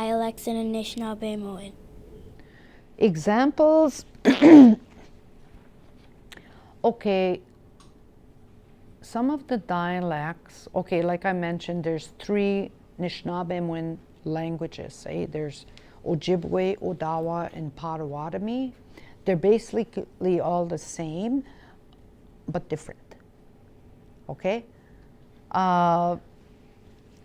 Dialects in Anishinaabemowin. Examples. Okay, some of the dialects, okay, like I mentioned, there's 3 Anishinaabemowin languages. There's Ojibwe, Odawa, and Potawatomi. They're basically all the same, but different. Okay?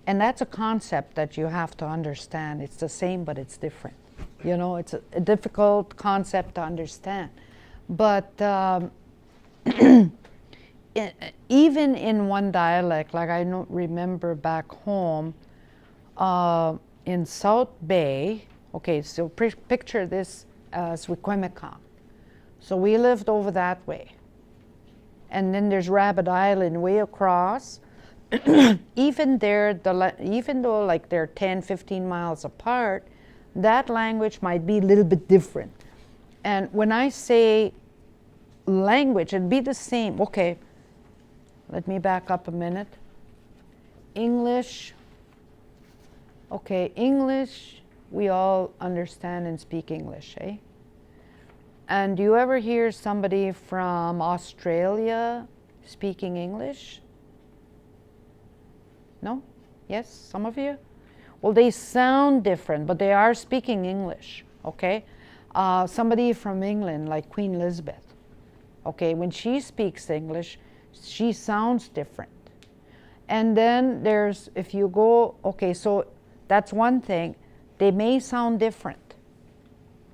And that's a concept that you have to understand. It's the same, but it's different. You know, it's a difficult concept to understand. But even in one dialect, like I remember back home in South Bay, okay, so picture this as Wikwemikong. So we lived over that way. And then there's Rabbit Island way across. Even there, even though like they're 10, 15 miles apart, that language might be a little bit different. And when I say language, it'd be the same. Okay, let me back up a minute. English. Okay, English, we all understand and speak English, eh? And do you ever hear somebody from Australia speaking English? No? Yes, some of you? Well, they sound different, but they are speaking English, okay? Somebody from England, like Queen Elizabeth, okay, when she speaks English, she sounds different. And then there's, if you go, okay, so that's one thing. They may sound different,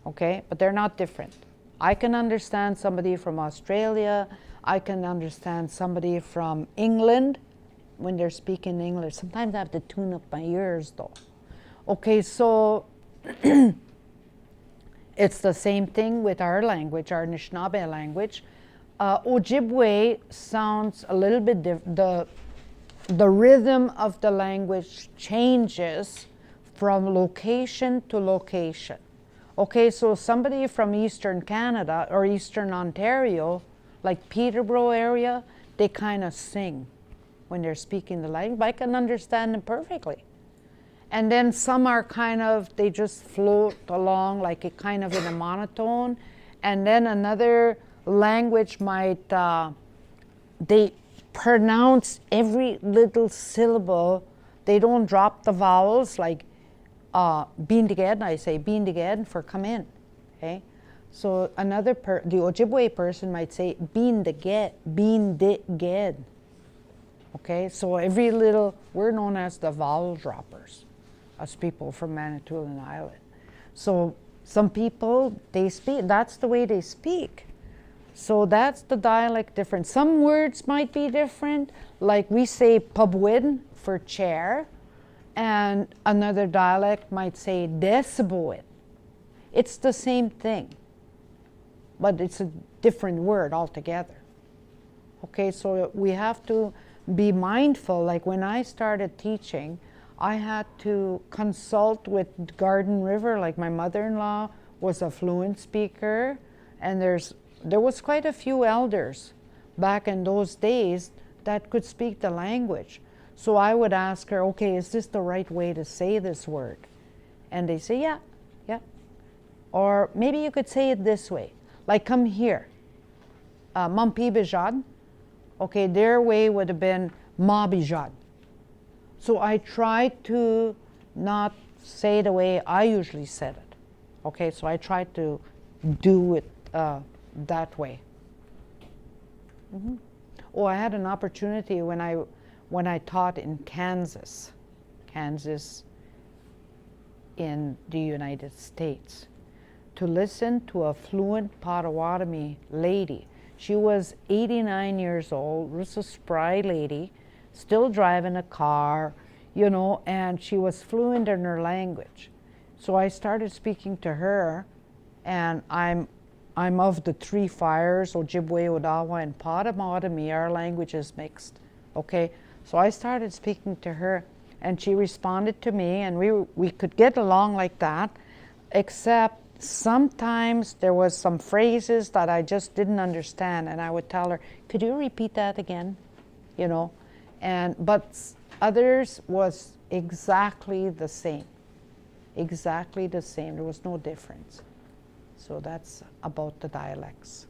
okay, but they're not different. I can understand somebody from Australia. I can understand somebody from England when they're speaking English. Sometimes I have to tune up my ears though. Okay, so it's the same thing with our language, our Anishinaabe language. Ojibwe sounds a little bit different. The rhythm of the language changes from location to location. Okay, so somebody from Eastern Canada or Eastern Ontario, like Peterborough area, they kind of sing when they're speaking the language. I can understand them perfectly. And then some are kind of, they just float along like it kind of in a monotone. And then another language might, they pronounce every little syllable. They don't drop the vowels like bean diged, I say bean diged for come in. Okay? So another, the Ojibwe person might say bean diged. Okay? So every little, we're known as the vowel droppers, as people from Manitoulin Island. So some people, they speak, that's the way they speak. So that's the dialect difference. Some words might be different, like we say pubwin for chair, and another dialect might say decibowin. It's the same thing, but it's a different word altogether. Okay, so we have to be mindful. Like when I started teaching, I had to consult with Garden River. Like my mother-in-law was a fluent speaker, and there was quite a few elders back in those days that could speak the language. So I would ask her, okay, is this the right way to say this word? And they say, yeah, yeah. Or maybe you could say it this way, like come here. Mampi bijad. Okay, their way would have been ma bijad. So I tried to not say the way I usually said it. Okay, so I tried to do it that way. Mm-hmm. Oh, I had an opportunity when I taught in Kansas in the United States, to listen to a fluent Potawatomi lady. She was 89 years old, was a spry lady, still driving a car, you know, and she was fluent in her language. So I started speaking to her, and I'm of the 3 fires, Ojibwe, Odawa, and Potawatomi. Our language is mixed, okay? So I started speaking to her, and she responded to me, and we could get along like that, except sometimes there was some phrases that I just didn't understand, and I would tell her, could you repeat that again? You know, but others was exactly the same. exactly the same. There was no difference. So that's about the dialects.